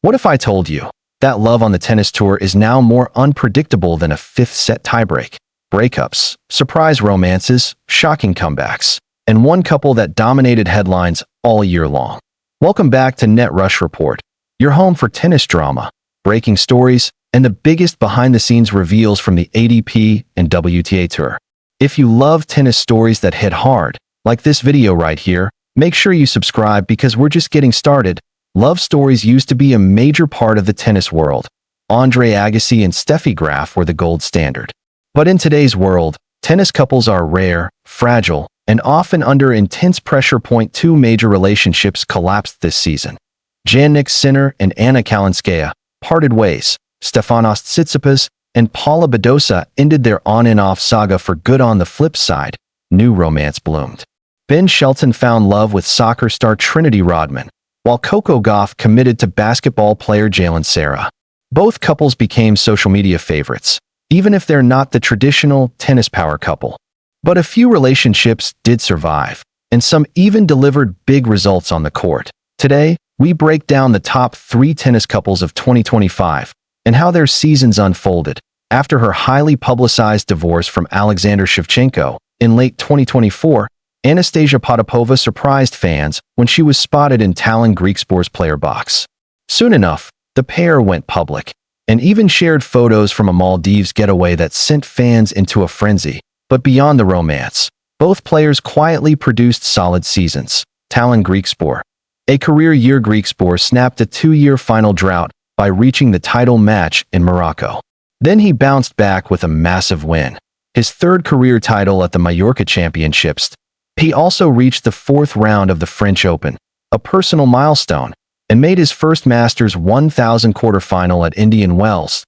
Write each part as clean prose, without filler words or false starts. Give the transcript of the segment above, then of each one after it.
What if I told you that love on the tennis tour is now more unpredictable than a fifth-set tiebreak? Breakups, surprise romances, shocking comebacks, and one couple that dominated headlines all year long. Welcome back to Net Rush Report, your home for tennis drama, breaking stories, and the biggest behind-the-scenes reveals from the ATP and WTA Tour. If you love tennis stories that hit hard, like this video right here, make sure you subscribe because we're just getting started. Love stories used to be a major part of the tennis world. Andre Agassi and Steffi Graf were the gold standard. But in today's world, tennis couples are rare, fragile, and often under intense pressure. Two major relationships collapsed this season. Jannik Sinner and Anna Kalinskaya parted ways. Stefanos Tsitsipas and Paula Badosa ended their on-and-off saga for good. On the flip side, new romance bloomed. Ben Shelton found love with soccer star Trinity Rodman, while Coco Gauff committed to basketball player Jalen Sarah. Both couples became social media favorites, even if they're not the traditional tennis power couple. But a few relationships did survive, and some even delivered big results on the court. Today, we break down the top 3 tennis couples of 2025 and how their seasons unfolded. After her highly publicized divorce from Alexander Shevchenko in late 2024, Anastasia Potapova surprised fans when she was spotted in Tallinn Greekspor's player box. Soon enough, the pair went public and even shared photos from a Maldives getaway that sent fans into a frenzy. But beyond the romance, both players quietly produced solid seasons. Tallinn Greekspor. A career year. Greekspor snapped a 2-year final drought by reaching the title match in Morocco. Then he bounced back with a massive win, his 3rd career title at the Mallorca Championships. He also reached the 4th round of the French Open, a personal milestone, and made his first Masters 1000 quarterfinal at Indian Wells.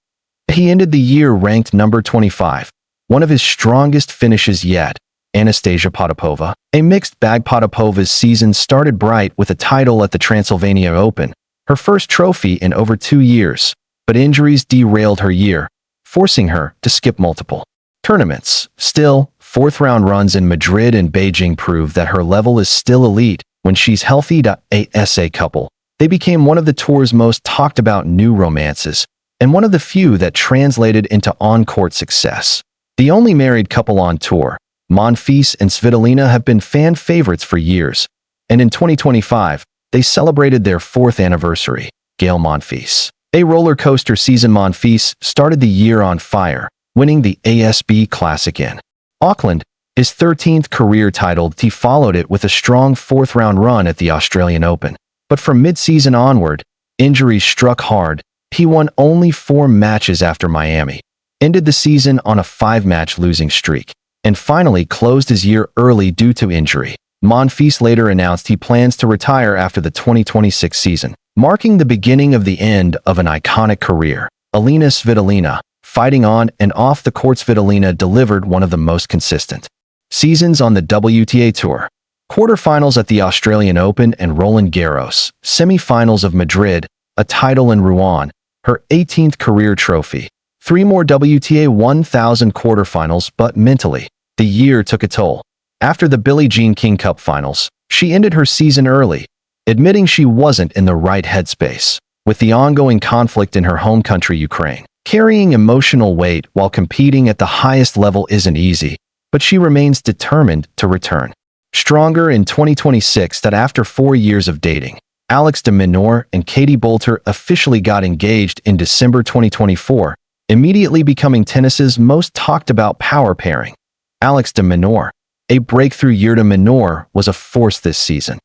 He ended the year ranked number 25, one of his strongest finishes yet. Anastasia Potapova. A mixed bag. Potapova's season started bright with a title at the Transylvania Open, her first trophy in over 2 years, but injuries derailed her year, forcing her to skip multiple tournaments. Still, 4th-round runs in Madrid and Beijing prove that her level is still elite when she's healthy. A couple. They became one of the tour's most talked about new romances, and one of the few that translated into on-court success. The only married couple on tour, Monfils and Svitolina, have been fan favorites for years, and in 2025, they celebrated their 4th anniversary. Gael Monfils. A roller coaster season. Monfils started the year on fire, winning the ASB Classic in Auckland, his 13th career title. He followed it with a strong 4th-round run at the Australian Open. But from mid-season onward, injuries struck hard. He won only 4 matches after Miami, ended the season on a 5-match losing streak, and finally closed his year early due to injury. Monfils later announced he plans to retire after the 2026 season, marking the beginning of the end of an iconic career. Alina Svitolina. Fighting on and off the court, Svitolina delivered one of the most consistent seasons on the WTA Tour. Quarterfinals at the Australian Open and Roland Garros, semi-finals of Madrid, a title in Rouen, her 18th career trophy, 3 more WTA 1000 quarterfinals. But mentally, the year took a toll. After the Billie Jean King Cup finals, she ended her season early, admitting she wasn't in the right headspace. With the ongoing conflict in her home country, Ukraine, carrying emotional weight while competing at the highest level isn't easy, but she remains determined to return stronger in 2026. That after 4 years of dating, Alex de Minaur and Minaur Boulter officially got engaged in December 2024, immediately becoming tennis's most talked about power pairing. Alex de Minaur. A breakthrough year. De Minaur was a force this season.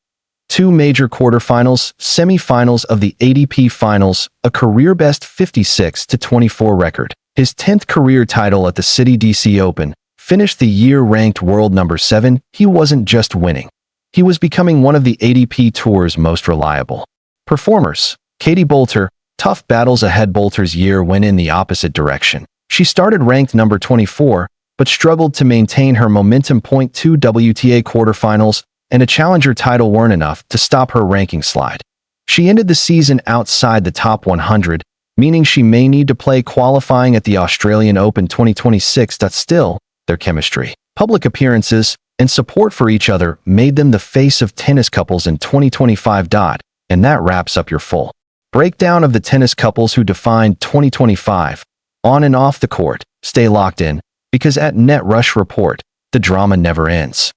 2 major quarterfinals, semi-finals of the ATP Finals, a career-best 56-24 record. His 10th career title at the City DC Open, finished the year ranked world number 7. He wasn't just winning. He was becoming one of the ATP Tour's most reliable performers. Minaur Boulter. Tough battles ahead. Boulter's year went in the opposite direction. She started ranked number 24, but struggled to maintain her momentum. 2 WTA quarterfinals and a challenger title weren't enough to stop her ranking slide. She ended the season outside the top 100, meaning she may need to play qualifying at the Australian Open 2026. Still, their chemistry, public appearances, and support for each other made them the face of tennis couples in 2025. And that wraps up your full Breakdown of the tennis couples who defined 2025. On and off the court, stay locked in, because at Net Rush Report, the drama never ends.